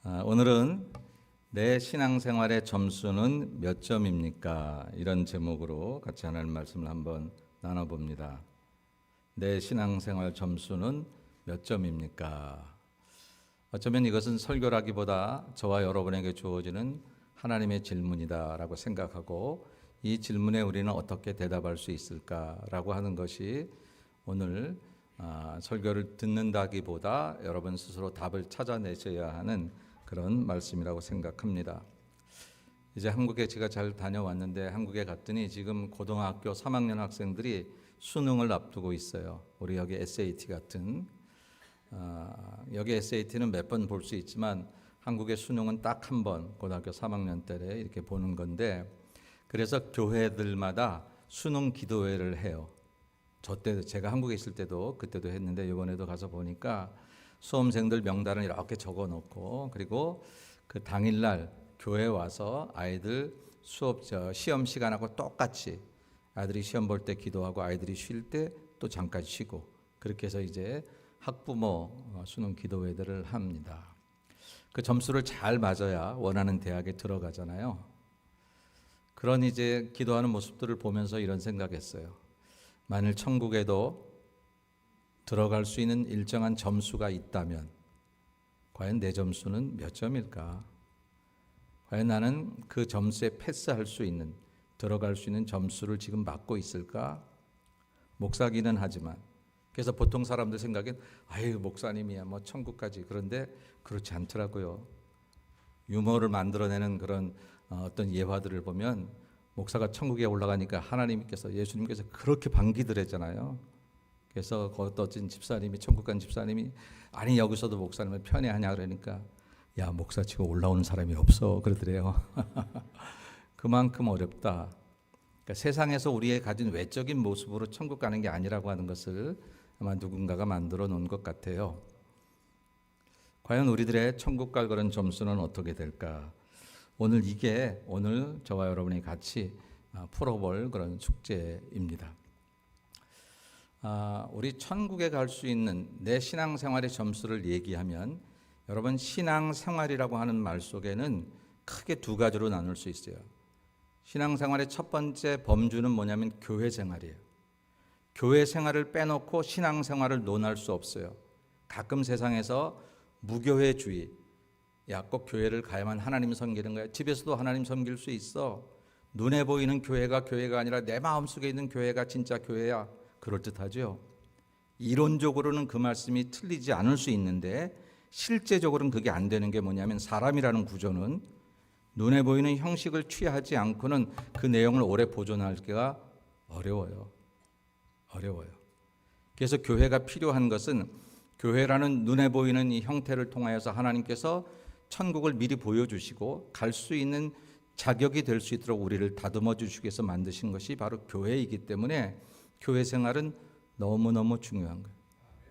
오늘은 내 신앙생활의 점수는 몇 점입니까? 이런 제목으로 같이 하나님 말씀을 한번 나눠봅니다. 내 신앙생활 점수는 몇 점입니까? 어쩌면 이것은 설교라기보다 저와 여러분에게 주어지는 하나님의 질문이다라고 생각하고 이 질문에 우리는 어떻게 대답할 수 있을까라고 하는 것이 오늘 설교를 듣는다기보다 여러분 스스로 답을 찾아내셔야 하는 그런 말씀이라고 생각합니다. 이제 한국에 제가 잘 다녀왔는데 한국에 갔더니 지금 고등학교 3학년 학생들이 수능을 앞두고 있어요. 우리 여기 SAT 같은 여기 SAT는 몇 번 볼 수 있지만 한국의 수능은 딱 한 번 고등학교 3학년 때 이렇게 보는 건데 그래서 교회들마다 수능 기도회를 해요. 저 때도 제가 한국에 있을 때도 그때도 했는데 이번에도 가서 보니까 수험생들 명단을 이렇게 적어 놓고 그리고 그 당일날 교회 와서 아이들 시험 시간하고 똑같이 아이들이 시험 볼 때 기도하고 아이들이 쉴 때 또 잠깐 쉬고 그렇게 해서 이제 학부모 수능 기도회들을 합니다. 그 점수를 잘 맞아야 원하는 대학에 들어가잖아요. 그런 이제 기도하는 모습들을 보면서 이런 생각했어요. 만일 천국에도 들어갈 수 있는 일정한 점수가 있다면 과연 내 점수는 몇 점일까? 과연 나는 그 점수에 패스할 수 있는 들어갈 수 있는 점수를 지금 맞고 있을까? 목사기는 하지만 그래서 보통 사람들 생각엔 아유 목사님이야 뭐 천국까지 그런데 그렇지 않더라고요. 유머를 만들어내는 그런 어떤 예화들을 보면 목사가 천국에 올라가니까 하나님께서 예수님께서 그렇게 반기더랬잖아요. 그래서 어떤 집사님이 천국 간 집사님이 아니 여기서도 목사님을 편애하냐 그러니까 야 목사치고 올라오는 사람이 없어 그러더래요. 그만큼 어렵다. 그러니까 세상에서 우리의 가진 외적인 모습으로 천국 가는 게 아니라고 하는 것을 아마 누군가가 만들어 놓은 것 같아요. 과연 우리들의 천국 갈 그런 점수는 어떻게 될까? 오늘 저와 여러분이 같이 풀어볼 그런 숙제입니다. 우리 천국에 갈 수 있는 내 신앙생활의 점수를 얘기하면 여러분 신앙생활이라고 하는 말 속에는 크게 두 가지로 나눌 수 있어요. 신앙생활의 첫 번째 범주는 뭐냐면 교회 생활이에요. 교회 생활을 빼놓고 신앙생활을 논할 수 없어요. 가끔 세상에서 무교회주의, 야, 꼭 교회를 가야만 하나님 섬기는 거야. 집에서도 하나님 섬길 수 있어. 눈에 보이는 교회가 아니라 내 마음속에 있는 교회가 진짜 교회야. 그럴듯하죠. 이론적으로는 그 말씀이 틀리지 않을 수 있는데 실제적으로는 그게 안 되는 게 뭐냐면 사람이라는 구조는 눈에 보이는 형식을 취하지 않고는 그 내용을 오래 보존하기가 어려워요. 그래서 교회가 필요한 것은 교회라는 눈에 보이는 이 형태를 통하여서 하나님께서 천국을 미리 보여주시고 갈 수 있는 자격이 될 수 있도록 우리를 다듬어 주시기 위해서 만드신 것이 바로 교회이기 때문에 교회 생활은 너무너무 중요한 거예요.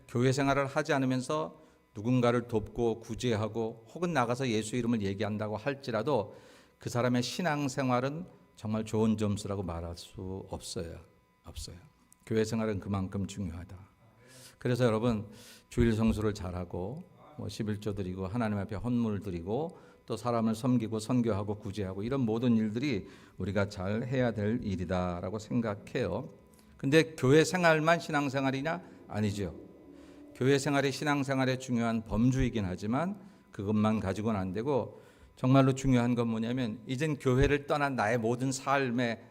교회 생활을 하지 않으면서 누군가를 돕고 구제하고 혹은 나가서 예수 이름을 얘기한다고 할지라도 그 사람의 신앙생활은 정말 좋은 점수라고 말할 수 없어요. 교회 생활은 그만큼 중요하다. 그래서 여러분 주일 성수를 잘하고 11조 드리고 하나님 앞에 헌물 드리고 또 사람을 섬기고 선교하고 구제하고 이런 모든 일들이 우리가 잘 해야 될 일이다라고 생각해요. 근데 교회 생활만 신앙생활이냐? 아니죠. 교회 생활이 신앙생활의 중요한 범주이긴 하지만 그것만 가지고는 안 되고 정말로 중요한 건 뭐냐면 이젠 교회를 떠난 나의 모든 삶의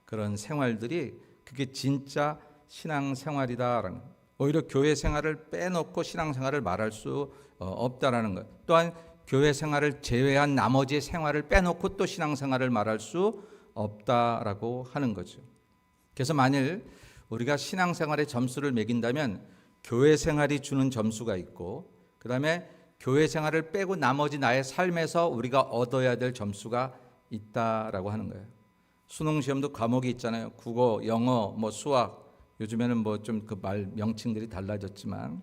그런 생활들이 그게 진짜 신앙생활이다라는 거예요. 오히려 교회 생활을 빼놓고 신앙생활을 말할 수 없다라는 것. 또한 교회 생활을 제외한 나머지 생활을 빼놓고 또 신앙생활을 말할 수 없다라고 하는 거죠. 그래서 만일 우리가 신앙생활의 점수를 매긴다면 교회 생활이 주는 점수가 있고 그다음에 교회 생활을 빼고 나머지 나의 삶에서 우리가 얻어야 될 점수가 있다라고 하는 거예요. 수능 시험도 과목이 있잖아요. 국어, 영어, 수학 요즘에는 좀 그 말 명칭들이 달라졌지만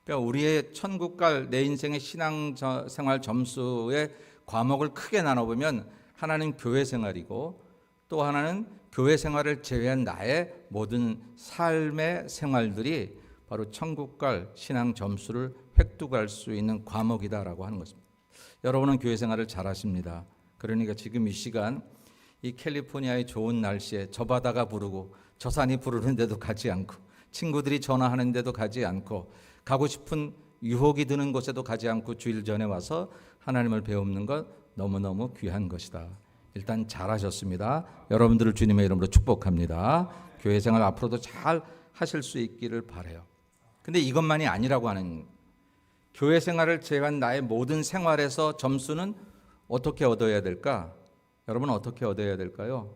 그러니까 우리의 천국 갈 내 인생의 신앙생활 점수의 과목을 크게 나눠보면 하나는 교회 생활이고 또 하나는 교회 생활을 제외한 나의 모든 삶의 생활들이 바로 천국 갈 신앙 점수를 획득할 수 있는 과목이다라고 하는 것입니다. 여러분은 교회 생활을 잘 하십니다. 그러니까 지금 이 시간 이 캘리포니아의 좋은 날씨에 저 바다가 부르고 저 산이 부르는데도 가지 않고 친구들이 전화하는데도 가지 않고 가고 싶은 유혹이 드는 곳에도 가지 않고 주일 전에 와서 하나님을 배우는 것 너무너무 귀한 것이다. 일단 잘하셨습니다. 여러분들을 주님의 이름으로 축복합니다. 교회 생활 앞으로도 잘 하실 수 있기를 바라요. 근데 이것만이 아니라고 하는, 교회 생활을 제한 나의 모든 생활에서 점수는 어떻게 얻어야 될까? 여러분 어떻게 얻어야 될까요?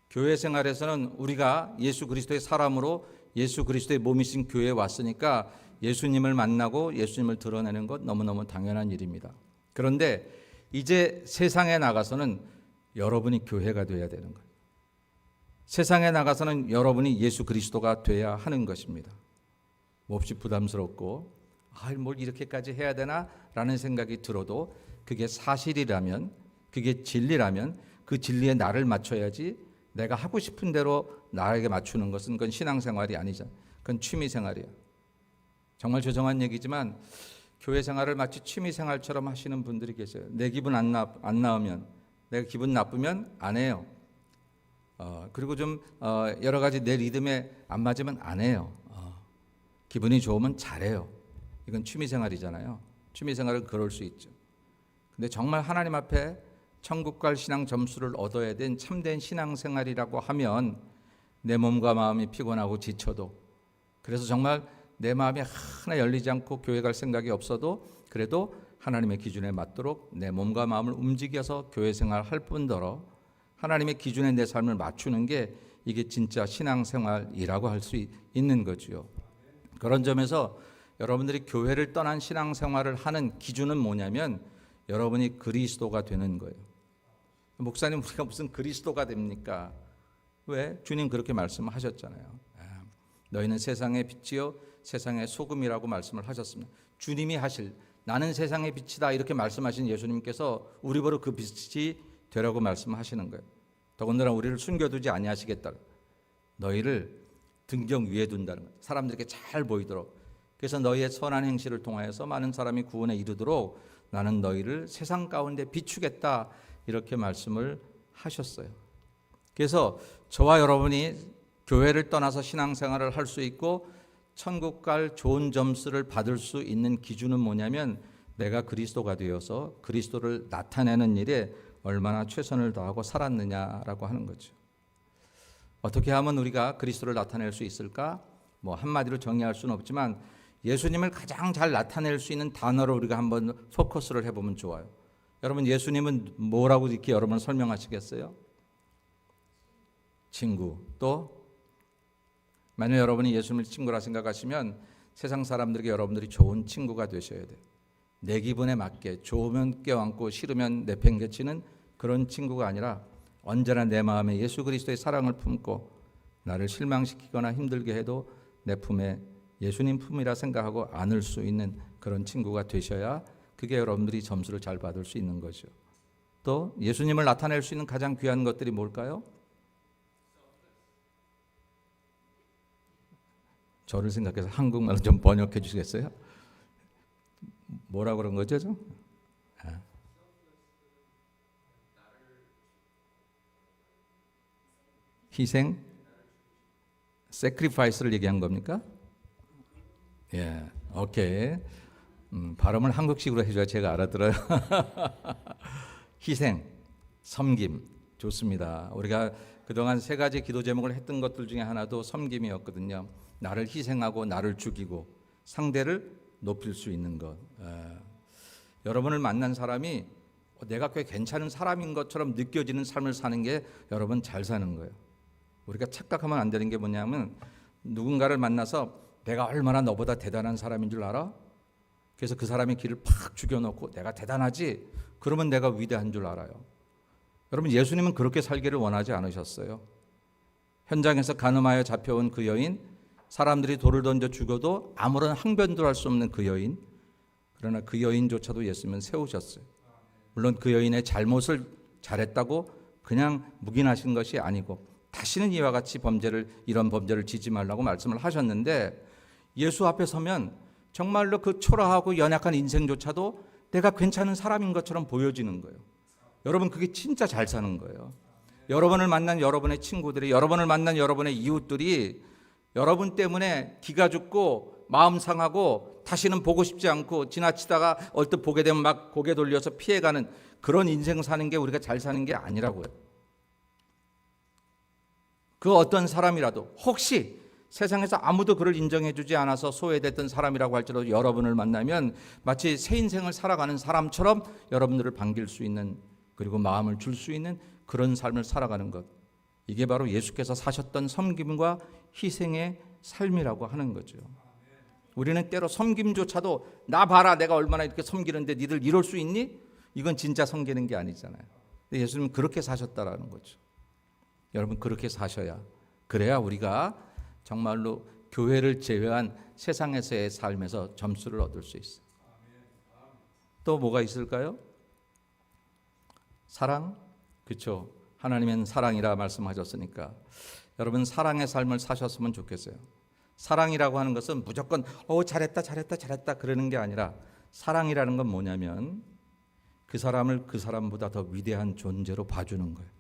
교회 생활에서는 우리가 예수 그리스도의 사람으로 예수 그리스도의 몸이신 교회에 왔으니까 예수님을 만나고 예수님을 드러내는 것 너무너무 당연한 일입니다. 그런데 이제 세상에 나가서는 여러분이 교회가 되어야 되는 거예요. 세상에 나가서는 여러분이 예수 그리스도가 되어야 하는 것입니다. 몹시 부담스럽고 뭘 이렇게까지 해야 되나? 라는 생각이 들어도 그게 사실이라면, 그게 진리라면 그 진리에 나를 맞춰야지, 내가 하고 싶은 대로 나에게 맞추는 것은 그건 신앙생활이 아니잖아요. 그건 취미생활이에요. 정말 죄송한 얘기지만 교회 생활을 마치 취미생활처럼 하시는 분들이 계세요. 내 기분 안 나오면, 내가 기분 나쁘면 안 해요. 그리고 좀 여러 가지 내 리듬에 안 맞으면 안 해요. 기분이 좋으면 잘해요. 이건 취미생활이잖아요. 취미생활은 그럴 수 있죠. 근데 정말 하나님 앞에 천국 갈 신앙 점수를 얻어야 된 참된 신앙생활이라고 하면 내 몸과 마음이 피곤하고 지쳐도, 그래서 정말 내 마음이 하나 열리지 않고 교회 갈 생각이 없어도 그래도 하나님의 기준에 맞도록 내 몸과 마음을 움직여서 교회 생활할 뿐더러 하나님의 기준에 내 삶을 맞추는 게 이게 진짜 신앙생활이라고 할 수 있는 거지요. 그런 점에서 여러분들이 교회를 떠난 신앙생활을 하는 기준은 뭐냐면 여러분이 그리스도가 되는 거예요. 목사님, 우리가 무슨 그리스도가 됩니까? 왜? 주님 그렇게 말씀하셨잖아요. 너희는 세상의 빛이요 세상의 소금이라고 말씀을 하셨습니다. 주님이 하실, 나는 세상의 빛이다 이렇게 말씀하신 예수님께서 우리 보러 그 빛이 되라고 말씀하시는 거예요. 더군다나 우리를 숨겨두지 아니하시겠다. 너희를 등경 위에 둔다는 거예요. 사람들에게 잘 보이도록. 그래서 너희의 선한 행실을 통하여서 많은 사람이 구원에 이르도록 나는 너희를 세상 가운데 비추겠다 이렇게 말씀을 하셨어요. 그래서 저와 여러분이 교회를 떠나서 신앙생활을 할 수 있고 천국 갈 좋은 점수를 받을 수 있는 기준은 뭐냐면 내가 그리스도가 되어서 그리스도를 나타내는 일에 얼마나 최선을 다하고 살았느냐라고 하는 거죠. 어떻게 하면 우리가 그리스도를 나타낼 수 있을까? 한마디로 정의할 수는 없지만 예수님을 가장 잘 나타낼 수 있는 단어로 우리가 한번 포커스를 해보면 좋아요. 여러분, 예수님은 뭐라고 이렇게 여러분 설명하시겠어요? 친구. 또 만약 여러분이 예수님을 친구라 생각하시면 세상 사람들에게 여러분들이 좋은 친구가 되셔야 돼요. 내 기분에 맞게 좋으면 껴안고 싫으면 내팽개치는 그런 친구가 아니라 언제나 내 마음에 예수 그리스도의 사랑을 품고 나를 실망시키거나 힘들게 해도 내 품에 예수님 품이라 생각하고 안을 수 있는 그런 친구가 되셔야 그게 여러분들이 점수를 잘 받을 수 있는 거죠. 또 예수님을 나타낼 수 있는 가장 귀한 것들이 뭘까요? 저를 생각해서 한국말로 좀 번역해 주시겠어요? 뭐라고 그런 거죠? 희생, sacrifice를 얘기한 겁니까? 예, 오케이. 발음을 한국식으로 해줘야 제가 알아들어요. 희생, 섬김, 좋습니다. 우리가 그동안 세 가지 기도 제목을 했던 것들 중에 하나도 섬김이었거든요. 나를 희생하고 나를 죽이고 상대를 높일 수 있는 것. 여러분을 만난 사람이 내가 꽤 괜찮은 사람인 것처럼 느껴지는 삶을 사는 게 여러분 잘 사는 거예요. 우리가 착각하면 안 되는 게 뭐냐면 누군가를 만나서 내가 얼마나 너보다 대단한 사람인 줄 알아? 그래서 그 사람의 길을 팍 죽여놓고 내가 대단하지? 그러면 내가 위대한 줄 알아요. 여러분, 예수님은 그렇게 살기를 원하지 않으셨어요. 현장에서 간음하여 잡혀온 그 여인, 사람들이 돌을 던져 죽여도 아무런 항변도 할 수 없는 그 여인, 그러나 그 여인조차도 예수님은 세우셨어요. 물론 그 여인의 잘못을 잘했다고 그냥 묵인하신 것이 아니고 다시는 이와 같이 이런 범죄를 지지 말라고 말씀을 하셨는데 예수 앞에 서면 정말로 그 초라하고 연약한 인생조차도 내가 괜찮은 사람인 것처럼 보여지는 거예요. 여러분, 그게 진짜 잘 사는 거예요. 여러분을 만난 여러분의 친구들이, 여러분을 만난 여러분의 이웃들이 여러분 때문에 기가 죽고 마음 상하고 다시는 보고 싶지 않고 지나치다가 얼뜻 보게 되면 막 고개 돌려서 피해가는 그런 인생 사는 게 우리가 잘 사는 게 아니라고요. 그 어떤 사람이라도 혹시 세상에서 아무도 그를 인정해 주지 않아서 소외됐던 사람이라고 할지라도 여러분을 만나면 마치 새 인생을 살아가는 사람처럼 여러분들을 반길 수 있는, 그리고 마음을 줄 수 있는 그런 삶을 살아가는 것, 이게 바로 예수께서 사셨던 섬김과 희생의 삶이라고 하는 거죠. 우리는 때로 섬김조차도 나 봐라, 내가 얼마나 이렇게 섬기는데 니들 이럴 수 있니? 이건 진짜 섬기는 게 아니잖아요. 근데 예수님은 그렇게 사셨다라는 거죠. 여러분, 그렇게 사셔야, 그래야 우리가 정말로 교회를 제외한 세상에서의 삶에서 점수를 얻을 수 있어요. 또 뭐가 있을까요? 사랑? 그렇죠. 하나님은 사랑이라 말씀하셨으니까 여러분, 사랑의 삶을 사셨으면 좋겠어요. 사랑이라고 하는 것은 무조건 잘했다 그러는 게 아니라, 사랑이라는 건 뭐냐면 그 사람을 그 사람보다 더 위대한 존재로 봐주는 거예요.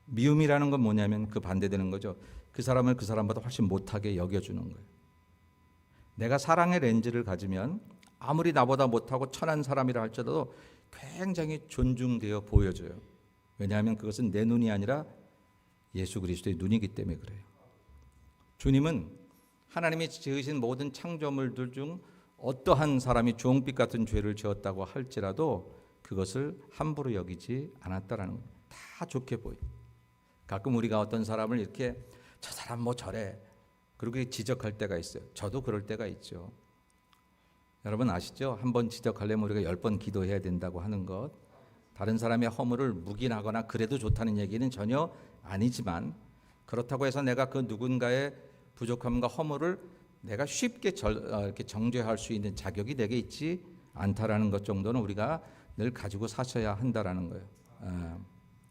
미움이라는 건 뭐냐면 그 반대되는 거죠. 그 사람을 그 사람보다 훨씬 못하게 여겨주는 거예요. 내가 사랑의 렌즈를 가지면 아무리 나보다 못하고 천한 사람이라 할지라도 굉장히 존중되어 보여져요. 왜냐하면 그것은 내 눈이 아니라 예수 그리스도의 눈이기 때문에 그래요. 주님은 하나님이 지으신 모든 창조물들 중 어떠한 사람이 주홍빛 같은 죄를 지었다고 할지라도 그것을 함부로 여기지 않았다라는 거예요. 다 좋게 보여요. 가끔 우리가 어떤 사람을 이렇게 저 사람 뭐 저래 그렇게 지적할 때가 있어요. 저도 그럴 때가 있죠. 여러분 아시죠? 한 번 지적하려면 우리가 10번 기도해야 된다고 하는 것. 다른 사람의 허물을 묵인하거나 그래도 좋다는 얘기는 전혀 아니지만, 그렇다고 해서 내가 그 누군가의 부족함과 허물을 내가 쉽게 이렇게 정죄할 수 있는 자격이 내게 있지 않다라는 것 정도는 우리가 늘 가지고 사셔야 한다라는 거예요.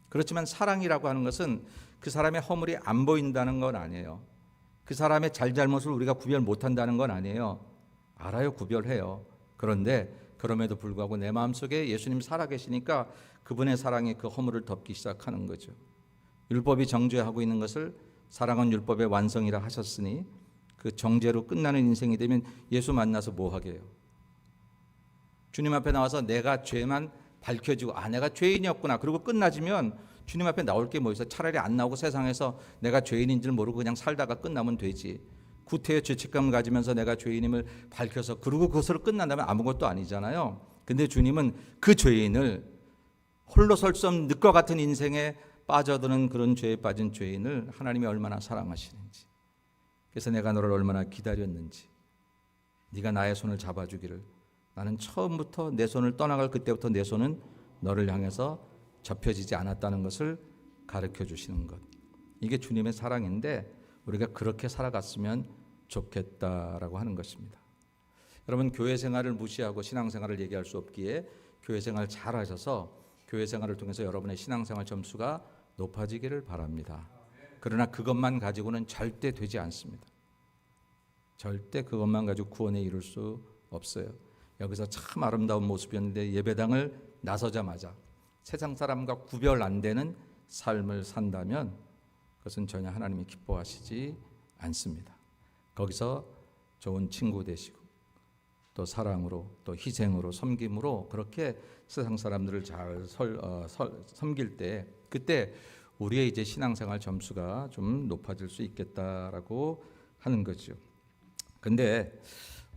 그렇지만 사랑이라고 하는 것은 그 사람의 허물이 안 보인다는 건 아니에요. 그 사람의 잘잘못을 우리가 구별 못한다는 건 아니에요. 알아요, 구별해요. 그런데 그럼에도 불구하고 내 마음속에 예수님 살아계시니까 그분의 사랑이 그 허물을 덮기 시작하는 거죠. 율법이 정죄하고 있는 것을 사랑은 율법의 완성이라 하셨으니 그 정죄로 끝나는 인생이 되면 예수 만나서 뭐 하게 해요? 주님 앞에 나와서 내가 죄만 밝혀지고 내가 죄인이었구나 그리고 끝나지면 주님 앞에 나올 게 뭐 있어? 차라리 안 나오고 세상에서 내가 죄인인 줄 모르고 그냥 살다가 끝나면 되지. 구태여 죄책감을 가지면서 내가 죄인임을 밝혀서 그러고 그것으로 끝난다면 아무것도 아니잖아요. 근데 주님은 그 죄인을, 홀로 설 수 없는 늪과 같은 인생에 빠져드는 그런 죄에 빠진 죄인을 하나님이 얼마나 사랑하시는지, 그래서 내가 너를 얼마나 기다렸는지, 네가 나의 손을 잡아주기를, 나는 처음부터 내 손을 떠나갈 그때부터 내 손은 너를 향해서 접혀지지 않았다는 것을 가르쳐 주시는 것. 이게 주님의 사랑인데 우리가 그렇게 살아갔으면 좋겠다라고 하는 것입니다. 여러분, 교회 생활을 무시하고 신앙생활을 얘기할 수 없기에 교회 생활 잘 하셔서 교회 생활을 통해서 여러분의 신앙생활 점수가 높아지기를 바랍니다. 그러나 그것만 가지고는 절대 되지 않습니다. 절대 그것만 가지고 구원에 이룰 수 없어요. 여기서 참 아름다운 모습이었는데 예배당을 나서자마자 세상 사람과 구별 안 되는 삶을 산다면 그것은 전혀 하나님이 기뻐하시지 않습니다. 거기서 좋은 친구 되시고 또 사랑으로 또 희생으로 섬김으로 그렇게 세상 사람들을 잘 섬길 때, 그때 우리의 이제 신앙생활 점수가 좀 높아질 수 있겠다라고 하는 거죠. 근데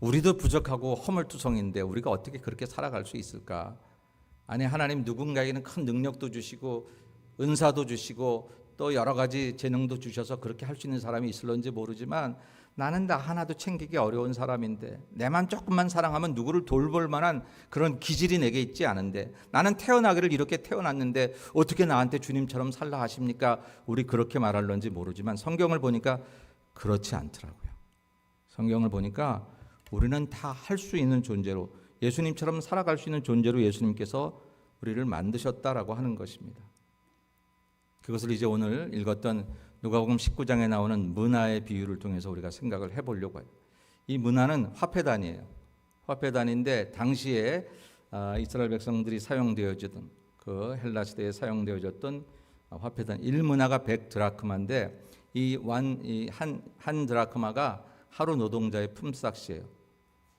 우리도 부족하고 허물투성인데 우리가 어떻게 그렇게 살아갈 수 있을까? 아니, 하나님 누군가에게는 큰 능력도 주시고 은사도 주시고 또 여러 가지 재능도 주셔서 그렇게 할 수 있는 사람이 있을런지 모르지만 나는 나 하나도 챙기기 어려운 사람인데, 내만 조금만 사랑하면 누구를 돌볼 만한 그런 기질이 내게 있지 않은데, 나는 태어나기를 이렇게 태어났는데 어떻게 나한테 주님처럼 살라 하십니까? 우리 그렇게 말할런지 모르지만 성경을 보니까 그렇지 않더라고요. 성경을 보니까 우리는 다 할 수 있는 존재로, 예수님처럼 살아갈 수 있는 존재로 예수님께서 우리를 만드셨다라고 하는 것입니다. 그것을 이제 오늘 읽었던 누가복음 19장에 나오는 문화의 비유를 통해서 우리가 생각을 해보려고 해요. 이 문화는 화폐단이에요. 화폐단인데 당시에 이스라엘 백성들이 사용되어졌던 그 헬라 시대에 사용되어졌던 화폐단 1문화가 100드라크마인데 한 드라크마가 하루 노동자의 품삯이에요.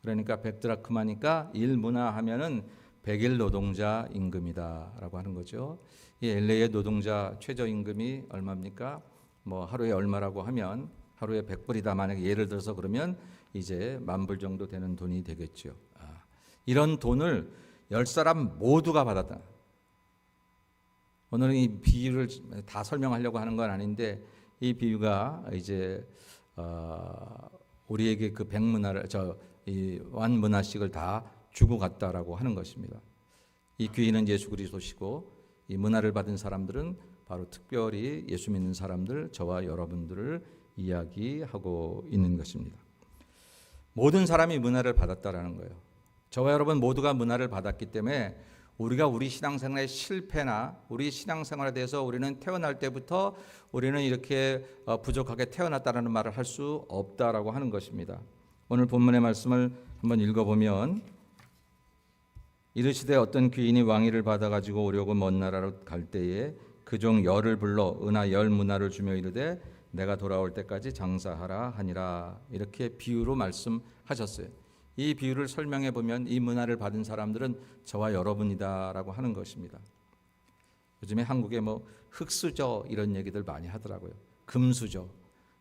그러니까 100드라크마니까 1문화 하면은 100일 노동자 임금이다라고 하는 거죠. 이 LA의 노동자 최저임금이 얼마입니까? 뭐 하루에 얼마라고 하면 하루에 100불이다. 만약에 예를 들어서 그러면 이제 10,000불 정도 되는 돈이 되겠죠. 이런 돈을 10사람 모두가 받았다. 오늘은 이 비유를 다 설명하려고 하는 건 아닌데 이 비유가 이제 우리에게 그 100문화를 이 1문화씩을 다 주고 갔다라고 하는 것입니다. 이 귀인은 예수 그리스도시고 이 문화를 받은 사람들은 바로 특별히 예수 믿는 사람들, 저와 여러분들을 이야기하고 있는 것입니다. 모든 사람이 문화를 받았다라는 거예요. 저와 여러분 모두가 문화를 받았기 때문에 우리가 우리 신앙생활의 실패나 우리 신앙생활에 대해서 우리는 태어날 때부터 우리는 이렇게 부족하게 태어났다라는 말을 할 수 없다라고 하는 것입니다. 오늘 본문의 말씀을 한번 읽어보면 이르시되 어떤 귀인이 왕위를 받아가지고 오려고 먼 나라로 갈 때에 그 종 열을 불러 은하 10문화를 주며 이르되 내가 돌아올 때까지 장사하라 하니라. 이렇게 비유로 말씀하셨어요. 이 비유를 설명해 보면 이 문화를 받은 사람들은 저와 여러분이다라고 하는 것입니다. 요즘에 한국에 뭐 흙수저 이런 얘기들 많이 하더라고요. 금수저.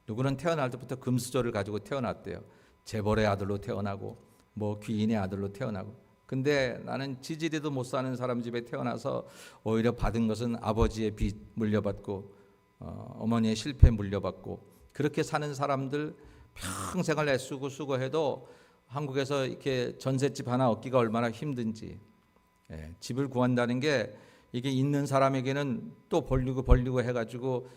누구는 태어날 때부터 금수저를 가지고 태어났대요. 재벌의 아들로 태어나고 뭐 귀인의 아들로 태어나고. 근데 나는 지지리도 못 사는 사람 집에 태어나서 오히려 받은 것은 아버지의 빚 물려받고 어머니의 실패 물려받고 그렇게 사는 사람들 평생을 애쓰고 수고해도 한국에서 이렇게 전셋집 하나 얻기가 얼마나 힘든지. 집을 구한다는 게 이게 있는 사람에게는 또 벌리고 해가지고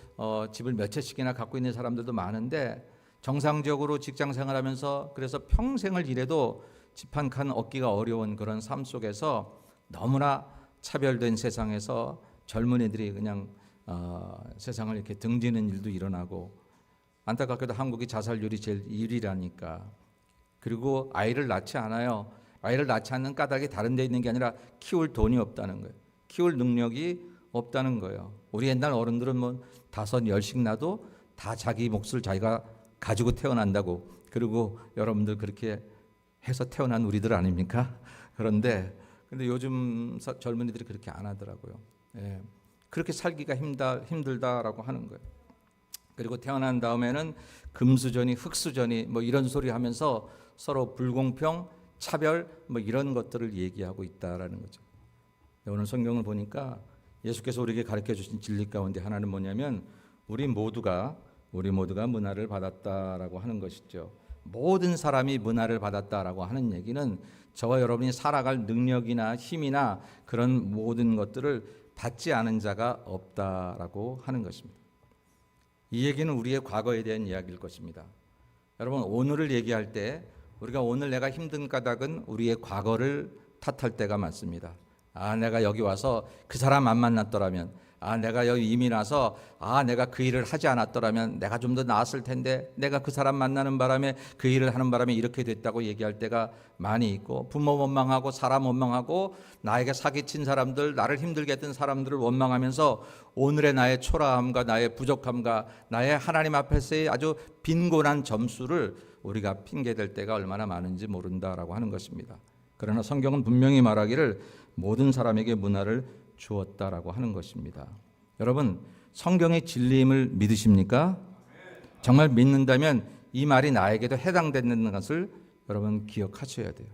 집을 몇 채씩이나 갖고 있는 사람들도 많은데 정상적으로 직장 생활하면서 그래서 평생을 일해도 집 한 칸 얻기가 어려운 그런 삶 속에서 너무나 차별된 세상에서 젊은이들이 그냥 세상을 이렇게 등지는 일도 일어나고 안타깝게도 한국이 자살률이 제일 1위라니까. 그리고 아이를 낳지 않아요. 아이를 낳지 않는 까닭이 다른 데 있는 게 아니라 키울 돈이 없다는 거예요. 키울 능력이 없다는 거예요. 우리 옛날 어른들은 뭐 5, 10씩 낳아도 다 자기 몫을 자기가 가지고 태어난다고. 그리고 여러분들 그렇게 해서 태어난 우리들 아닙니까? 근데 요즘 젊은이들이 그렇게 안 하더라고요. 그렇게 살기가 힘들다라고 하는 거예요. 그리고 태어난 다음에는 금수저니 흙수저니 뭐 이런 소리 하면서 서로 불공평, 차별 뭐 이런 것들을 얘기하고 있다라는 거죠. 오늘 성경을 보니까 예수께서 우리에게 가르쳐 주신 진리 가운데 하나는 뭐냐면 우리 모두가 문화를 받았다라고 하는 것이죠. 모든 사람이 문화를 받았다라고 하는 얘기는 저와 여러분이 살아갈 능력이나 힘이나 그런 모든 것들을 받지 않은 자가 없다라고 하는 것입니다. 이 얘기는 우리의 과거에 대한 이야기일 것입니다. 여러분 오늘을 얘기할 때 우리가 오늘 내가 힘든 까닭은 우리의 과거를 탓할 때가 많습니다. 내가 여기 와서 그 사람 안 만났더라면 내가 여기 이민 와서 내가 그 일을 하지 않았더라면 내가 좀 더 나았을 텐데 내가 그 사람 만나는 바람에 그 일을 하는 바람에 이렇게 됐다고 얘기할 때가 많이 있고 부모 원망하고 사람 원망하고 나에게 사기친 사람들 나를 힘들게 했던 사람들을 원망하면서 오늘의 나의 초라함과 나의 부족함과 나의 하나님 앞에서의 아주 빈곤한 점수를 우리가 핑계댈 때가 얼마나 많은지 모른다라고 하는 것입니다. 그러나 성경은 분명히 말하기를 모든 사람에게 문화를 주었다라고 하는 것입니다. 여러분 성경의 진리임을 믿으십니까? 정말 믿는다면 이 말이 나에게도 해당되는 것을 여러분 기억하셔야 돼요.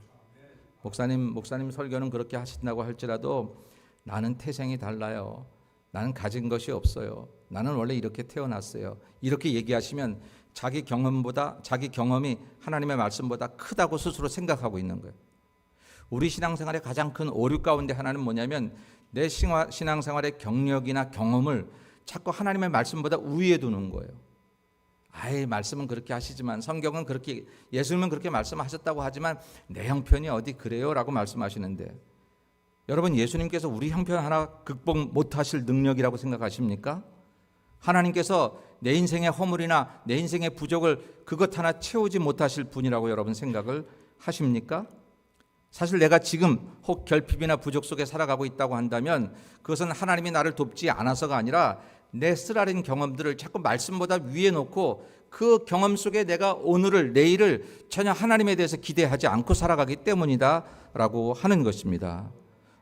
목사님 설교는 그렇게 하신다고 할지라도 나는 태생이 달라요. 나는 가진 것이 없어요. 나는 원래 이렇게 태어났어요. 이렇게 얘기하시면 자기 경험이 하나님의 말씀보다 크다고 스스로 생각하고 있는 거예요. 우리 신앙생활의 가장 큰 오류 가운데 하나는 뭐냐면 내 신앙생활의 경력이나 경험을 자꾸 하나님의 말씀보다 우위에 두는 거예요. 말씀은 그렇게 하시지만 성경은 그렇게 예수님은 그렇게 말씀하셨다고 하지만 내 형편이 어디 그래요? 라고 말씀하시는데 여러분 예수님께서 우리 형편 하나 극복 못하실 능력이라고 생각하십니까? 하나님께서 내 인생의 허물이나 내 인생의 부족을 그것 하나 채우지 못하실 분이라고 여러분 생각을 하십니까? 사실 내가 지금 혹 결핍이나 부족 속에 살아가고 있다고 한다면 그것은 하나님이 나를 돕지 않아서가 아니라 내 쓰라린 경험들을 자꾸 말씀보다 위에 놓고 그 경험 속에 내가 오늘을 내일을 전혀 하나님에 대해서 기대하지 않고 살아가기 때문이다 라고 하는 것입니다.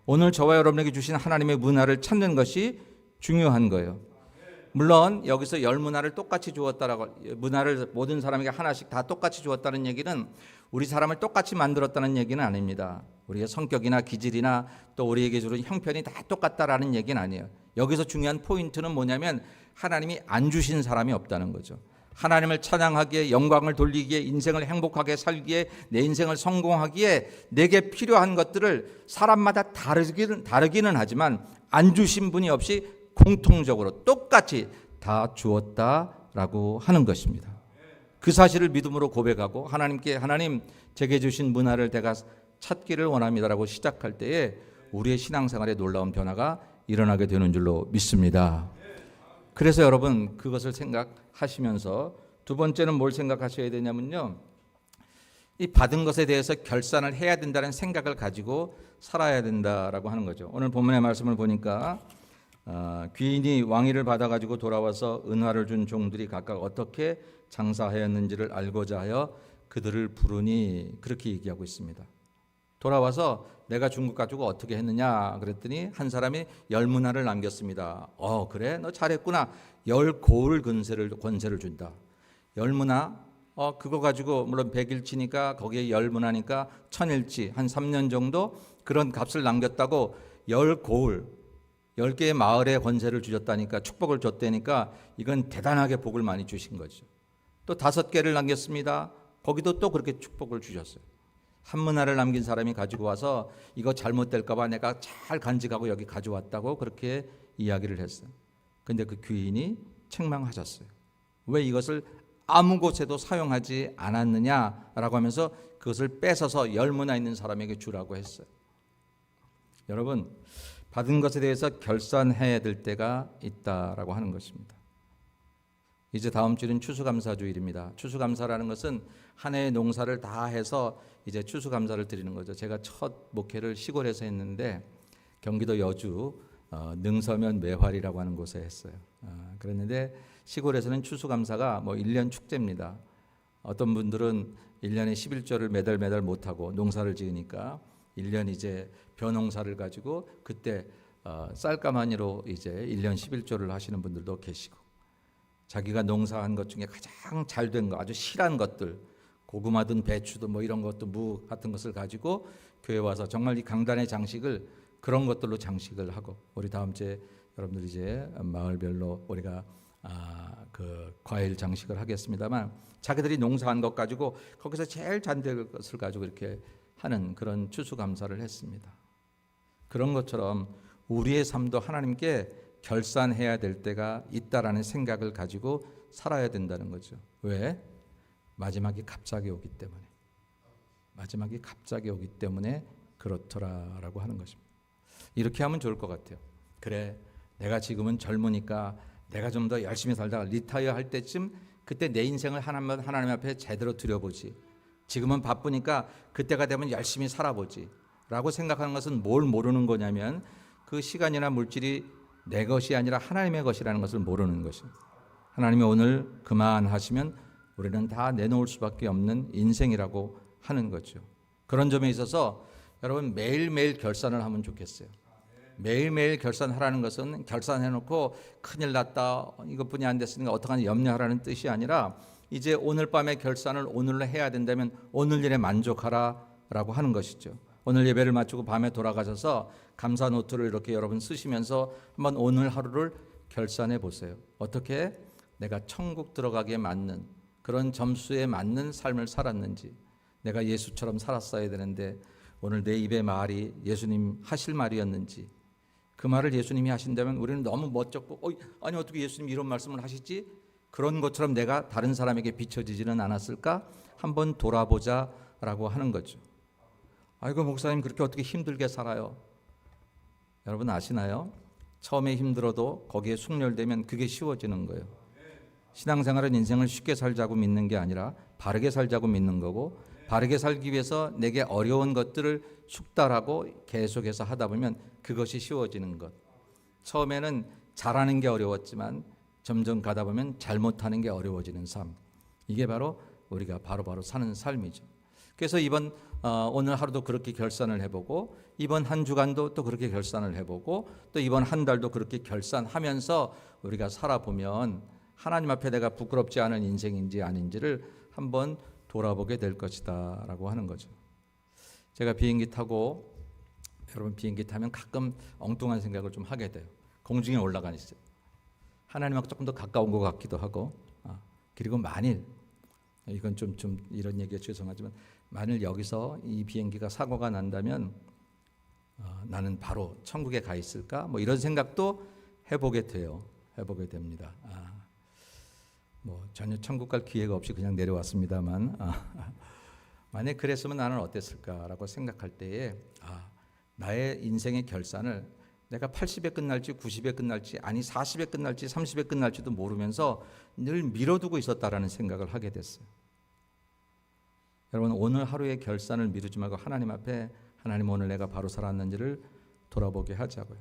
오늘 저와 여러분에게 주신 하나님의 문화를 찾는 것이 중요한 거예요. 물론 여기서 열 문화를 똑같이 주었다라고, 문화를 모든 사람에게 하나씩 다 똑같이 주었다는 얘기는 우리 사람을 똑같이 만들었다는 얘기는 아닙니다. 우리의 성격이나 기질이나 또 우리에게 주는 형편이 다 똑같다라는 얘기는 아니에요. 여기서 중요한 포인트는 뭐냐면 하나님이 안 주신 사람이 없다는 거죠. 하나님을 찬양하기에, 영광을 돌리기에, 인생을 행복하게 살기에, 내 인생을 성공하기에 내게 필요한 것들을 사람마다 다르기는 하지만 안 주신 분이 없이 공통적으로 똑같이 다 주었다라고 하는 것입니다. 그 사실을 믿음으로 고백하고 하나님께, 하나님 제게 주신 문화를 내가 찾기를 원합니다라고 시작할 때에 우리의 신앙생활에 놀라운 변화가 일어나게 되는 줄로 믿습니다. 그래서 여러분 그것을 생각하시면서 두 번째는 뭘 생각하셔야 되냐면요, 이 받은 것에 대해서 결산을 해야 된다는 생각을 가지고 살아야 된다라고 하는 거죠. 오늘 본문의 말씀을 보니까 귀인이 왕위를 받아가지고 돌아와서 은화를 준 종들이 각각 어떻게 장사하였는지를 알고자 하여 그들을 부르니, 그렇게 얘기하고 있습니다. 돌아와서 내가 준 것 가지고 어떻게 했느냐 그랬더니 한 사람이 10문화를 남겼습니다. 그래 너 잘했구나. 10고을 권세를 준다. 10문화 그거 가지고 물론 100일치니까 거기에 10문화니까 1000일치 한 3년 정도 그런 값을 남겼다고 10고을 10개의 마을에 권세를 주셨다니까, 축복을 줬다니까 이건 대단하게 복을 많이 주신 거죠. 또 5개를 남겼습니다. 거기도 또 그렇게 축복을 주셨어요. 한 문화를 남긴 사람이 가지고 와서 이거 잘못될까 봐 내가 잘 간직하고 여기 가져왔다고 그렇게 이야기를 했어요. 근데 그 귀인이 책망하셨어요. 왜 이것을 아무 곳에도 사용하지 않았느냐라고 하면서 그것을 뺏어서 10문화 있는 사람에게 주라고 했어요. 여러분, 받은 것에 대해서 결산해야 될 때가 있다라고 하는 것입니다. 이제 다음 주는 추수감사주일입니다. 추수감사라는 것은 한 해의 농사를 다 해서 이제 추수감사를 드리는 거죠. 제가 첫 목회를 시골에서 했는데 경기도 여주 능서면 매화리라고 하는 곳에 했어요. 그랬는데 시골에서는 추수감사가 1년 축제입니다. 어떤 분들은 1년에 11조를 매달 못하고 농사를 지으니까 1년 이제 벼농사를 가지고 그때 쌀가마니로 이제 1년 11조를 하시는 분들도 계시고, 자기가 농사한 것 중에 가장 잘 된 거, 아주 실한 것들, 고구마든 배추든 이런 것도 무 같은 것을 가지고 교회 와서 정말 이 강단의 장식을 그런 것들로 장식을 하고, 우리 다음 주에 여러분들 이제 마을별로 우리가 그 과일 장식을 하겠습니다만, 자기들이 농사한 것 가지고 거기서 제일 잘 된 것을 가지고 이렇게 하는 그런 추수감사를 했습니다. 그런 것처럼 우리의 삶도 하나님께 결산해야 될 때가 있다라는 생각을 가지고 살아야 된다는 거죠. 왜? 마지막이 갑자기 오기 때문에. 마지막이 갑자기 오기 때문에 그렇더라라고 하는 것입니다. 이렇게 하면 좋을 것 같아요. 그래, 내가 지금은 젊으니까 내가 좀 더 열심히 살다가 리타이어 할 때쯤 그때 내 인생을 하나님 앞에 제대로 들여보지. 지금은 바쁘니까 그때가 되면 열심히 살아보지 라고 생각하는 것은 뭘 모르는 거냐면 그 시간이나 물질이 내 것이 아니라 하나님의 것이라는 것을 모르는 것입니다. 하나님이 오늘 그만하시면 우리는 다 내놓을 수밖에 없는 인생이라고 하는 거죠. 그런 점에 있어서 여러분 매일매일 결산을 하면 좋겠어요. 매일매일 결산하라는 것은 결산해놓고 큰일 났다, 이것뿐이 안 됐으니까 어떡하냐 염려하라는 뜻이 아니라 이제 오늘 밤의 결산을 오늘로 해야 된다면 오늘 일에 만족하라라고 하는 것이죠. 오늘 예배를 마치고 밤에 돌아가셔서 감사 노트를 이렇게 여러분 쓰시면서 한번 오늘 하루를 결산해 보세요. 어떻게 내가 천국 들어가기에 맞는 그런 점수에 맞는 삶을 살았는지, 내가 예수처럼 살았어야 되는데 오늘 내 입의 말이 예수님 하실 말이었는지, 그 말을 예수님이 하신다면 우리는 너무 멋졌고 아니 어떻게 예수님이 이런 말씀을 하시지? 그런 것처럼 내가 다른 사람에게 비춰지지는 않았을까? 한번 돌아보자라고 하는 거죠. 아이고 목사님 그렇게 어떻게 힘들게 살아요? 여러분 아시나요? 처음에 힘들어도 거기에 숙련되면 그게 쉬워지는 거예요. 신앙생활은 인생을 쉽게 살자고 믿는 게 아니라 바르게 살자고 믿는 거고, 바르게 살기 위해서 내게 어려운 것들을 숙달하고 계속해서 하다 보면 그것이 쉬워지는 것. 처음에는 잘하는 게 어려웠지만 점점 가다 보면 잘못하는 게 어려워지는 삶. 이게 바로 우리가 바로바로 사는 삶이죠. 그래서 오늘 하루도 그렇게 결산을 해보고 이번 한 주간도 또 그렇게 결산을 해보고 또 이번 한 달도 그렇게 결산하면서 우리가 살아보면 하나님 앞에 내가 부끄럽지 않은 인생인지 아닌지를 한번 돌아보게 될 것이다 라고 하는 거죠. 제가 비행기 타고, 여러분 비행기 타면 가끔 엉뚱한 생각을 좀 하게 돼요. 공중에 올라가니까 하나님하고 조금 더 가까운 것 같기도 하고, 그리고 만일 이건 좀 이런 얘기가 죄송하지만 만일 여기서 이 비행기가 사고가 난다면 나는 바로 천국에 가 있을까? 뭐 이런 생각도 해보게 됩니다. 전혀 천국 갈 기회가 없이 그냥 내려왔습니다만 만약 그랬으면 나는 어땠을까라고 생각할 때에 나의 인생의 결산을 내가 80에 끝날지 90에 끝날지 아니 40에 끝날지 30에 끝날지도 모르면서 늘 미뤄두고 있었다라는 생각을 하게 됐어요. 여러분 오늘 하루의 결산을 미루지 말고 하나님 앞에 하나님 오늘 내가 바로 살았는지를 돌아보게 하자고요.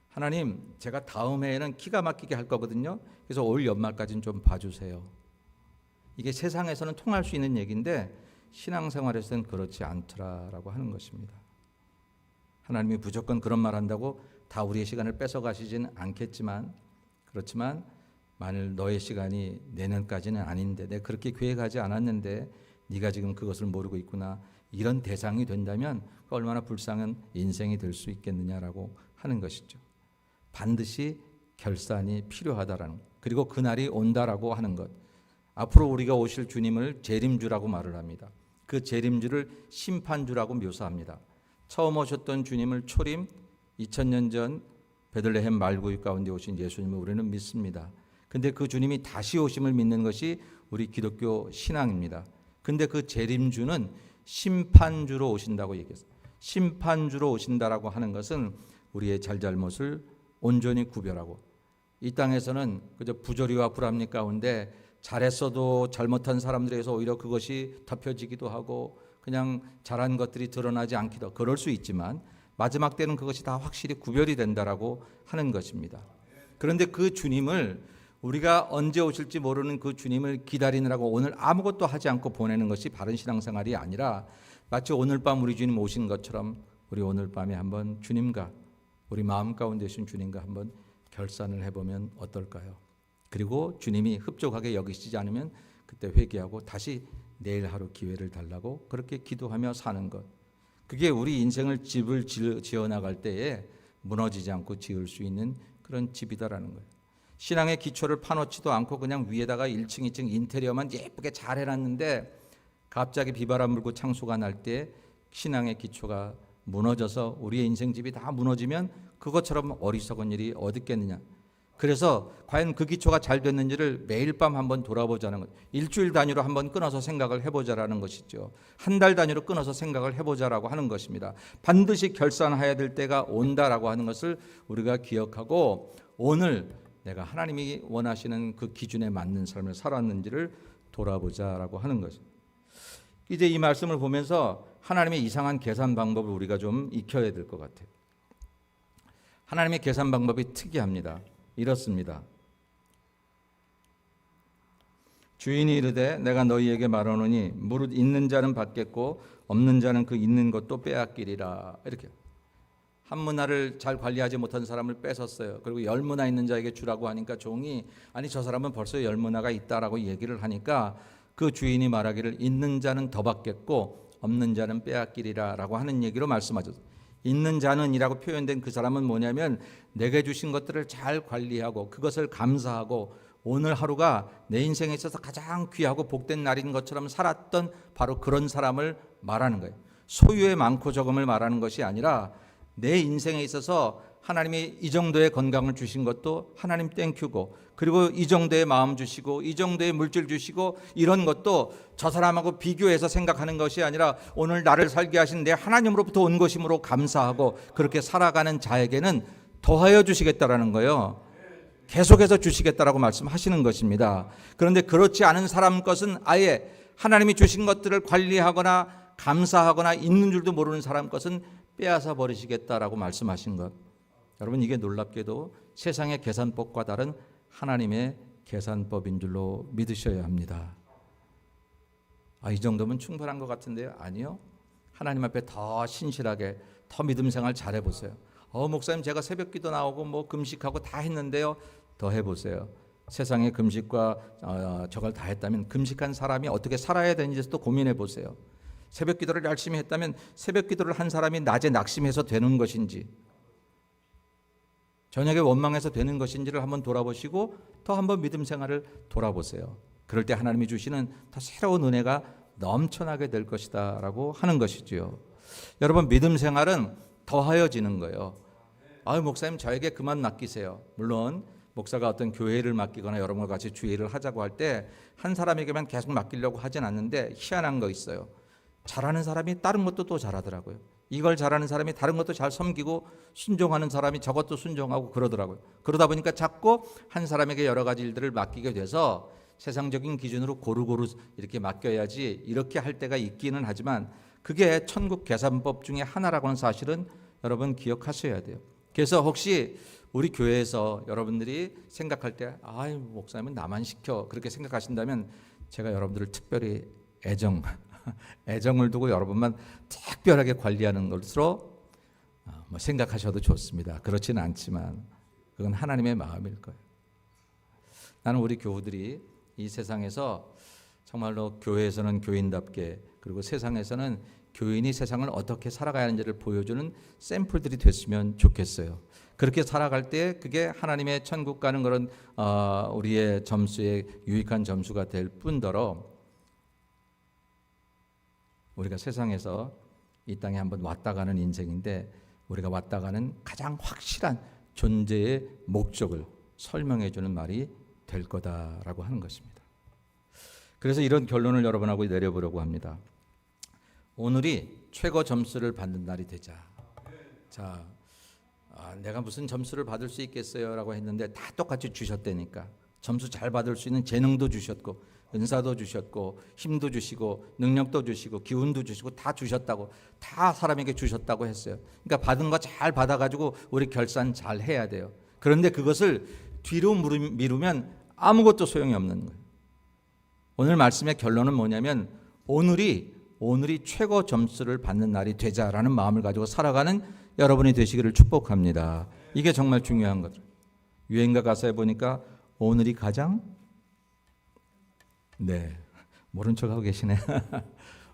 하나님 제가 다음 해에는 기가 막히게 할 거거든요. 그래서 올 연말까지는 좀 봐주세요. 이게 세상에서는 통할 수 있는 얘기인데 신앙생활에서는 그렇지 않더라라고 하는 것입니다. 하나님이 무조건 그런 말 한다고 다 우리의 시간을 뺏어가시지는 않겠지만 그렇지만 만일 너의 시간이 내년까지는 아닌데 내가 그렇게 계획하지 않았는데 네가 지금 그것을 모르고 있구나 이런 대상이 된다면 얼마나 불쌍한 인생이 될 수 있겠느냐라고 하는 것이죠. 반드시 결산이 필요하다라는 것. 그리고 그날이 온다라고 하는 것. 앞으로 우리가 오실 주님을 재림주라고 말을 합니다. 그 재림주를 심판주라고 묘사합니다. 처음 오셨던 주님을 초림 2000년 전 베들레헴 말구유 가운데 오신 예수님을 우리는 믿습니다. 근데 그 주님이 다시 오심을 믿는 것이 우리 기독교 신앙입니다. 근데 그 재림주는 심판주로 오신다고 얘기했어요. 심판주로 오신다라고 하는 것은 우리의 잘잘못을 온전히 구별하고 이 땅에서는 그저 부조리와 불합리 가운데 잘했어도 잘못한 사람들에게서 오히려 그것이 덮여지기도 하고 그냥 잘한 것들이 드러나지 않기도 그럴 수 있지만 마지막 때는 그것이 다 확실히 구별이 된다라고 하는 것입니다. 그런데 그 주님을 우리가 언제 오실지 모르는 그 주님을 기다리느라고 오늘 아무것도 하지 않고 보내는 것이 바른 신앙생활이 아니라 마치 오늘 밤 우리 주님 오신 것처럼 우리 오늘 밤에 한번 주님과 우리 마음 가운데 계신 주님과 한번 결산을 해보면 어떨까요? 그리고 주님이 흡족하게 여기시지 않으면 그때 회개하고 다시 내일 하루 기회를 달라고 그렇게 기도하며 사는 것. 그게 우리 인생을 집을 지어나갈 때에 무너지지 않고 지을 수 있는 그런 집이다라는 거예요. 신앙의 기초를 파놓지도 않고 그냥 위에다가 1층, 2층 인테리어만 예쁘게 잘 해놨는데 갑자기 비바람 불고 창수가 날 때 신앙의 기초가 무너져서 우리의 인생집이 다 무너지면 그것처럼 어리석은 일이 어디 있겠느냐. 그래서 과연 그 기초가 잘 됐는지를 매일 밤 한번 돌아보자는 것. 일주일 단위로 한번 끊어서 생각을 해보자라는 것이죠. 한 달 단위로 끊어서 생각을 해보자라고 하는 것입니다. 반드시 결산해야 될 때가 온다라고 하는 것을 우리가 기억하고 오늘 내가 하나님이 원하시는 그 기준에 맞는 삶을 살았는지를 돌아보자라고 하는 것입니다. 이제 이 말씀을 보면서 하나님의 이상한 계산 방법을 우리가 좀 익혀야 될 것 같아요. 하나님의 계산 방법이 특이합니다. 이렇습니다. 주인이 이르되 내가 너희에게 말하노니 무릇 있는 자는 받겠고 없는 자는 그 있는 것도 빼앗기리라. 이렇게 한 문화를 잘 관리하지 못한 사람을 뺏었어요. 그리고 10문화 있는 자에게 주라고 하니까 종이 아니 저 사람은 벌써 10문화가 있다라고 얘기를 하니까 그 주인이 말하기를 있는 자는 더 받겠고 없는 자는 빼앗기리라 라고 하는 얘기로 말씀하죠. 있는 자는 이라고 표현된 그 사람은 뭐냐면 내게 주신 것들을 잘 관리하고 그것을 감사하고 오늘 하루가 내 인생에 있어서 가장 귀하고 복된 날인 것처럼 살았던 바로 그런 사람을 말하는 거예요. 소유의 많고 적음을 말하는 것이 아니라 내 인생에 있어서 하나님이 이 정도의 건강을 주신 것도 하나님 땡큐고 그리고 이 정도의 마음 주시고 이 정도의 물질 주시고 이런 것도 저 사람하고 비교해서 생각하는 것이 아니라 오늘 나를 살게 하신 내 하나님으로부터 온 것이므로 감사하고 그렇게 살아가는 자에게는 더하여 주시겠다라는 거예요. 계속해서 주시겠다라고 말씀하시는 것입니다. 그런데 그렇지 않은 사람 것은 아예 하나님이 주신 것들을 관리하거나 감사하거나 있는 줄도 모르는 사람 것은 빼앗아 버리시겠다라고 말씀하신 것. 여러분, 이게 놀랍게도 세상의 계산법과 다른 하나님의 계산법인 줄로 믿으셔야 합니다. 이 정도면 충분한 것 같은데요? 아니요. 하나님 앞에 더 신실하게, 더 믿음 생활 잘 해보세요. 목사님, 제가 새벽 기도 나오고 뭐 금식하고 다 했는데요. 더 해보세요. 세상의 금식과 저걸 다 했다면 금식한 사람이 어떻게 살아야 되는지도 또 고민해 보세요. 새벽 기도를 열심히 했다면 새벽 기도를 한 사람이 낮에 낙심해서 되는 것인지, 저녁에 원망해서 되는 것인지를 한번 돌아보시고 더 한번 믿음 생활을 돌아보세요. 그럴 때 하나님이 주시는 더 새로운 은혜가 넘쳐나게 될 것이다 라고 하는 것이지요. 여러분, 믿음 생활은 더하여지는 거예요. 목사님, 저에게 그만 맡기세요. 물론 목사가 어떤 교회를 맡기거나 여러분과 같이 주의를 하자고 할 때 한 사람에게만 계속 맡기려고 하진 않는데, 희한한 거 있어요. 잘하는 사람이 다른 것도 또 잘하더라고요. 이걸 잘하는 사람이 다른 것도 잘 섬기고, 순종하는 사람이 저것도 순종하고 그러더라고요. 그러다 보니까 자꾸 한 사람에게 여러 가지 일들을 맡기게 돼서 세상적인 기준으로 고루고루 이렇게 맡겨야지 이렇게 할 때가 있기는 하지만, 그게 천국 계산법 중에 하나라고는 사실은 여러분 기억하셔야 돼요. 그래서 혹시 우리 교회에서 여러분들이 생각할 때 목사님은 나만 시켜, 그렇게 생각하신다면 제가 여러분들을 특별히 애정을 두고 여러분만 특별하게 관리하는 것으로 생각하셔도 좋습니다. 그렇지는 않지만 그건 하나님의 마음일 거예요. 나는 우리 교우들이 이 세상에서 정말로 교회에서는 교인답게, 그리고 세상에서는 교인이 세상을 어떻게 살아가야 하는지를 보여주는 샘플들이 됐으면 좋겠어요. 그렇게 살아갈 때 그게 하나님의 천국 가는 그런 우리의 점수에 유익한 점수가 될 뿐더러, 우리가 세상에서 이 땅에 한번 왔다 가는 인생인데, 우리가 왔다 가는 가장 확실한 존재의 목적을 설명해 주는 말이 될 거다라고 하는 것입니다. 그래서 이런 결론을 여러분하고 내려보려고 합니다. 오늘이 최고 점수를 받는 날이 되자. 내가 무슨 점수를 받을 수 있겠어요? 라고 했는데 다 똑같이 주셨다니까. 점수 잘 받을 수 있는 재능도 주셨고, 은사도 주셨고, 힘도 주시고, 능력도 주시고, 기운도 주시고, 다 주셨다고, 다 사람에게 주셨다고 했어요. 그러니까 받은 거 잘 받아가지고 우리 결산 잘 해야 돼요. 그런데 그것을 뒤로 미루면 아무것도 소용이 없는 거예요. 오늘 말씀의 결론은 뭐냐면, 오늘이 최고 점수를 받는 날이 되자라는 마음을 가지고 살아가는 여러분이 되시기를 축복합니다. 이게 정말 중요한 거죠. 유행가 가사에 보니까 오늘이 가장 모른 척하고 계시네.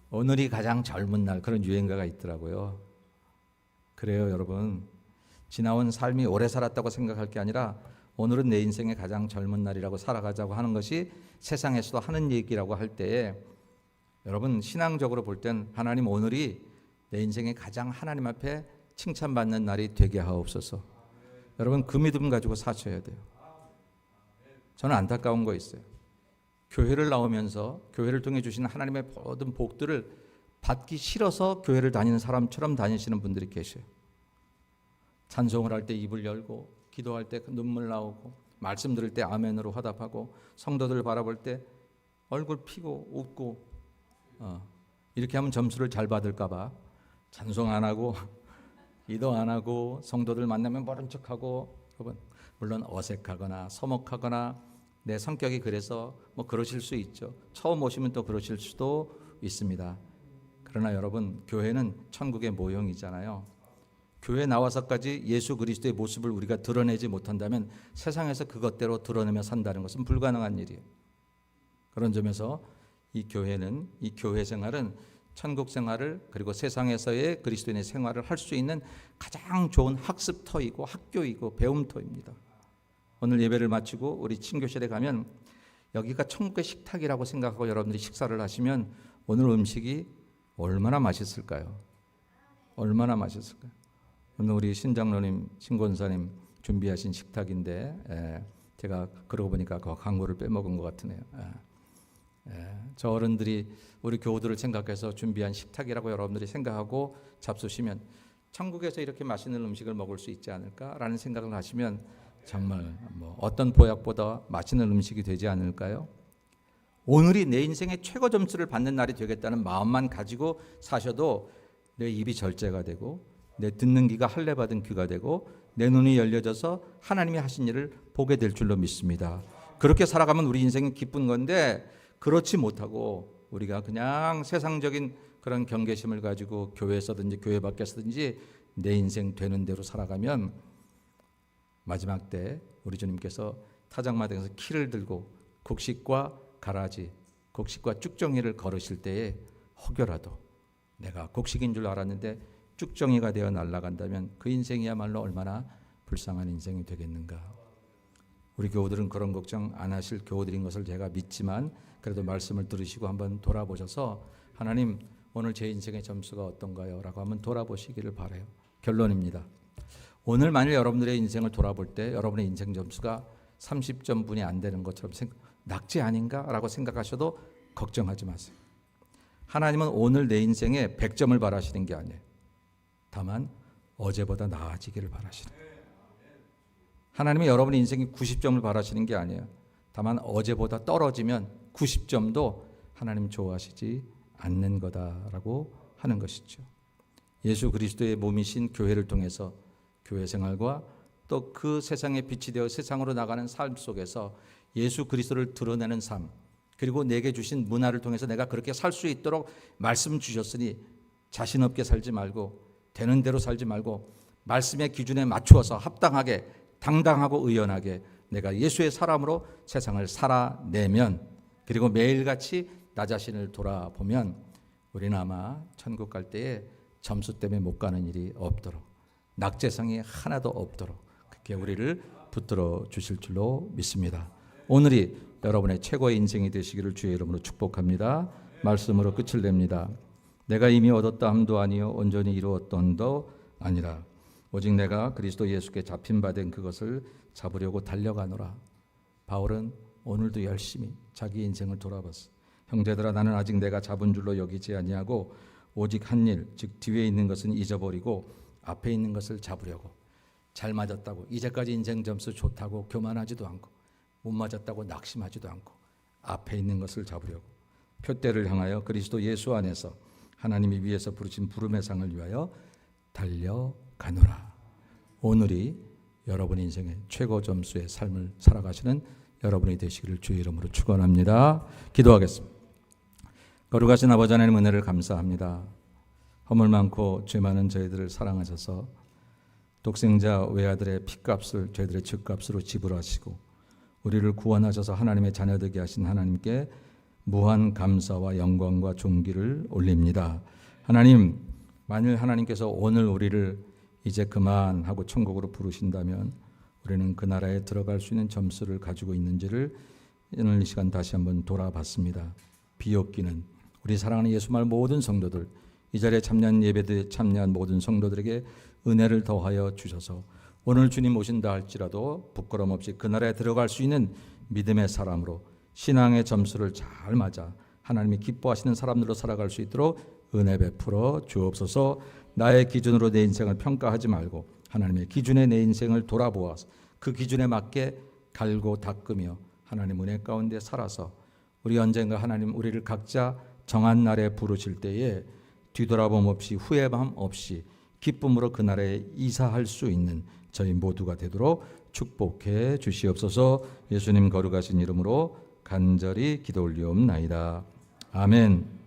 오늘이 가장 젊은 날, 그런 유행가가 있더라고요. 그래요, 여러분. 지나온 삶이 오래 살았다고 생각할 게 아니라 오늘은 내 인생의 가장 젊은 날이라고 살아가자고 하는 것이 세상에서도 하는 얘기라고 할 때에, 여러분 신앙적으로 볼 땐 하나님, 오늘이 내 인생의 가장 하나님 앞에 칭찬받는 날이 되게 하옵소서. 여러분 그 믿음 가지고 사셔야 돼요. 저는 안타까운 거 있어요. 교회를 나오면서 교회를 통해 주신 하나님의 모든 복들을 받기 싫어서 교회를 다니는 사람처럼 다니시는 분들이 계셔요. 찬송을 할 때 입을 열고, 기도할 때 눈물 나오고, 말씀 들을 때 아멘으로 화답하고, 성도들 바라볼 때 얼굴 피고 웃고, 이렇게 하면 점수를 잘 받을까 봐 찬송 안 하고 기도 안 하고, 성도들 만나면 모른 척하고, 여러분 물론 어색하거나 서먹하거나 내 성격이 그래서 뭐 그러실 수 있죠. 처음 오시면 또 그러실 수도 있습니다. 그러나 여러분, 교회는 천국의 모형이잖아요. 교회 나와서까지 예수 그리스도의 모습을 우리가 드러내지 못한다면 세상에서 그것대로 드러내며 산다는 것은 불가능한 일이에요. 그런 점에서 이 교회는, 이 교회 생활은 천국 생활을, 그리고 세상에서의 그리스도인의 생활을 할 수 있는 가장 좋은 학습터이고 학교이고 배움터입니다. 오늘 예배를 마치고 우리 친교실에 가면 여기가 천국의 식탁이라고 생각하고 여러분들이 식사를 하시면 오늘 음식이 얼마나 맛있을까요? 얼마나 맛있을까요? 오늘 우리 신장로님, 신권사님 준비하신 식탁인데, 제가 그러고 보니까 그 광고를 빼먹은 것 같으네요. 저 어른들이 우리 교우들을 생각해서 준비한 식탁이라고 여러분들이 생각하고 잡수시면 천국에서 이렇게 맛있는 음식을 먹을 수 있지 않을까라는 생각을 하시면 정말 어떤 보약보다 맛있는 음식이 되지 않을까요? 오늘이 내 인생의 최고 점수를 받는 날이 되겠다는 마음만 가지고 사셔도 내 입이 절제가 되고 내 듣는 귀가 할례 받은 귀가 되고 내 눈이 열려져서 하나님이 하신 일을 보게 될 줄로 믿습니다. 그렇게 살아가면 우리 인생은 기쁜 건데, 그렇지 못하고 우리가 그냥 세상적인 그런 경계심을 가지고 교회에서든지 교회 밖에서든지 내 인생 되는 대로 살아가면 마지막 때 우리 주님께서 타작마당에서 키를 들고 곡식과 가라지, 곡식과 쭉정이를 걸으실 때에 혹여라도 내가 곡식인 줄 알았는데 쭉정이가 되어 날아간다면 그 인생이야말로 얼마나 불쌍한 인생이 되겠는가. 우리 교우들은 그런 걱정 안 하실 교우들인 것을 제가 믿지만, 그래도 말씀을 들으시고 한번 돌아보셔서 하나님 오늘 제 인생의 점수가 어떤가요? 라고 한번 돌아보시기를 바라요. 결론입니다. 오늘 만일 여러분들의 인생을 돌아볼 때 여러분의 인생 점수가 30점 분이 안 되는 것처럼 낙지 아닌가? 라고 생각하셔도 걱정하지 마세요. 하나님은 오늘 내 인생에 100점을 바라시는 게 아니에요. 다만 어제보다 나아지기를 바라시는 거예요. 하나님이 여러분의 인생에 90점을 바라시는 게 아니에요. 다만 어제보다 떨어지면 90점도 하나님 좋아하시지 않는 거다라고 하는 것이죠. 예수 그리스도의 몸이신 교회를 통해서 교회 생활과 또 그 세상에 빛이 되어 세상으로 나가는 삶 속에서 예수 그리스도를 드러내는 삶, 그리고 내게 주신 문화를 통해서 내가 그렇게 살 수 있도록 말씀 주셨으니 자신 없게 살지 말고 되는 대로 살지 말고 말씀의 기준에 맞추어서 합당하게 당당하고 의연하게 내가 예수의 사람으로 세상을 살아내면, 그리고 매일같이 나 자신을 돌아보면 우리는 아마 천국 갈 때에 점수 때문에 못 가는 일이 없도록, 낙제성이 하나도 없도록 그렇게 우리를 붙들어 주실 줄로 믿습니다. 오늘이 여러분의 최고의 인생이 되시기를 주의 이름으로 축복합니다. 말씀으로 끝을 냅니다. 내가 이미 얻었다 함도 아니요 온전히 이루었던도 아니라 오직 내가 그리스도 예수께 잡힌 바 된 그것을 잡으려고 달려가노라. 바울은 오늘도 열심히 자기 인생을 돌아봤어. 형제들아, 나는 아직 내가 잡은 줄로 여기지 아니하고 오직 한 일, 즉 뒤에 있는 것은 잊어버리고 앞에 있는 것을 잡으려고. 잘 맞았다고 이제까지 인생 점수 좋다고 교만하지도 않고, 못 맞았다고 낙심하지도 않고 앞에 있는 것을 잡으려고 표대를 향하여 그리스도 예수 안에서 하나님이 위에서 부르신 부름의 상을 위하여 달려가노라. 오늘이 여러분 인생의 최고 점수의 삶을 살아가시는 여러분이 되시기를 주의 이름으로 축원합니다. 기도하겠습니다. 거룩하신 아버지 하나님, 은혜를 감사합니다. 허물 많고 죄 많은 저희들을 사랑하셔서 독생자 외아들의 핏값을 저희들의 죗값으로 지불하시고 우리를 구원하셔서 하나님의 자녀되게 하신 하나님께 무한 감사와 영광과 존귀를 올립니다. 하나님, 만일 하나님께서 오늘 우리를 이제 그만하고 천국으로 부르신다면 우리는 그 나라에 들어갈 수 있는 점수를 가지고 있는지를 오늘 이 시간 다시 한번 돌아봤습니다. 비옵기는 우리 사랑하는 예수말 모든 성도들, 이 자리에 참여한 예배에 참여한 모든 성도들에게 은혜를 더하여 주셔서 오늘 주님 오신다 할지라도 부끄럼 없이 그 나라에 들어갈 수 있는 믿음의 사람으로 신앙의 점수를 잘 맞아 하나님이 기뻐하시는 사람들로 살아갈 수 있도록 은혜 베풀어 주옵소서. 나의 기준으로 내 인생을 평가하지 말고 하나님의 기준에 내 인생을 돌아보아서 그 기준에 맞게 갈고 닦으며 하나님 은혜 가운데 살아서 우리 언젠가 하나님 우리를 각자 정한 날에 부르실 때에 뒤돌아봄 없이 후회함 없이 기쁨으로 그 나라에 이사할 수 있는 저희 모두가 되도록 축복해 주시옵소서. 예수님 거룩하신 이름으로 간절히 기도 올리옵나이다. 아멘.